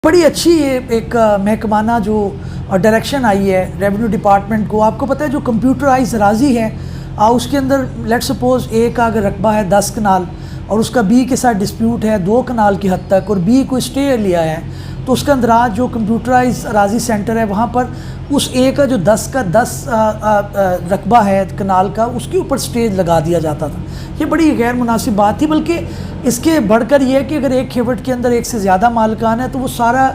बड़ी अच्छी ये एक महकमाना जो डायरेक्शन आई है रेवेन्यू डिपार्टमेंट को। आपको पता है जो कंप्यूटराइज अराजी है उसके अंदर लेट सपोज ए का अगर रकबा है 10 कनाल और उसका बी के साथ डिस्प्यूट है 2 कनाल की हद तक और बी को स्टे लिया है, तो उसके अंदर आज जो कंप्यूटराइज अराजी सेंटर है वहाँ पर उस ए का जो 10 का 10 रकबा है कनाल का, उसके ऊपर स्टेज लगा दिया जाता था। ये बड़ी गैर मुनासिब बात थी, बल्कि इसके बढ़कर ये है कि अगर एक खेवट के अंदर एक से ज़्यादा मालिकान है तो वो सारा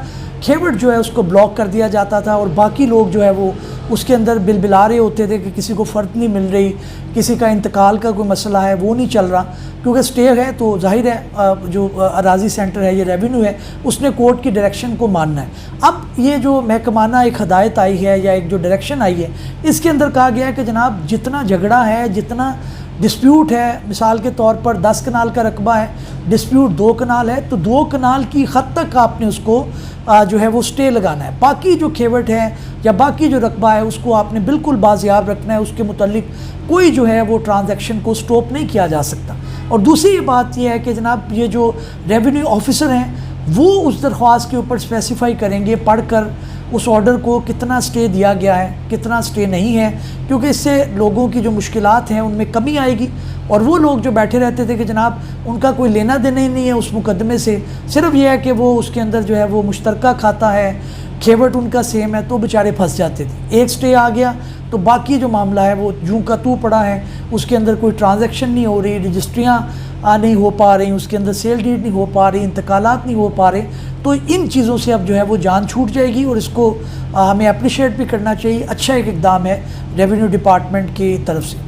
खेवट जो है उसको ब्लॉक कर दिया जाता था और बाकी लोग जो है वो उसके अंदर बिलबिला रहे होते थे कि किसी को फ़र्क नहीं मिल रही, किसी का इंतकाल का कोई मसला है वो नहीं चल रहा, क्योंकि स्टे है तो जाहिर है जो अराजी सेंटर है ये रेवेन्यू है उसने कोर्ट की डायरेक्शन को मानना है। अब ये जो महकमाना एक हदायत आई है या एक जो डायरेक्शन आई है इसके अंदर कहा गया है कि जनाब जितना झगड़ा है, जितना डिस्प्यूट है, मिसाल के तौर पर 10 कनाल का रकबा है, डिस्प्यूट 2 कनाल है तो 2 कनाल की हद तक आपने उसको जो है वो स्टे लगाना है। बाकी जो खेवट है या बाकी जो रकबा है उसको आपने बिल्कुल बाजियाब रखना है, उसके मुतालिक कोई जो है वो ट्रांजैक्शन को स्टॉप नहीं किया जा सकता। और दूसरी बात यह है कि जनाब ये जो रेवेन्यू ऑफिसर हैं वो उस दरख्वास्त के ऊपर स्पेसिफाई करेंगे पढ़कर उस ऑर्डर को कितना स्टे दिया गया है, कितना स्टे नहीं है, क्योंकि इससे लोगों की जो मुश्किलात हैं उनमें कमी आएगी। और वो लोग जो बैठे रहते थे कि जनाब उनका कोई लेना देना ही नहीं है उस मुकदमे से, सिर्फ ये है कि वो उसके अंदर जो है वो मुश्तरका खाता है, खेवट उनका सेम है, तो बेचारे फंस जाते थे। एक स्टे आ गया तो बाकी जो मामला है वो यूं का तू पड़ा है, उसके अंदर कोई ट्रांजैक्शन नहीं हो रही, रजिस्ट्रियाँ नहीं हो पा रही, उसके अंदर सेल डीड नहीं हो पा रही, इंतकालात नहीं हो पा रहे, तो इन चीज़ों से अब जो है वो जान छूट जाएगी और इसको हमें अप्रिशिएट भी करना चाहिए। अच्छा एक इक़दाम है रेवेन्यू डिपार्टमेंट की तरफ से।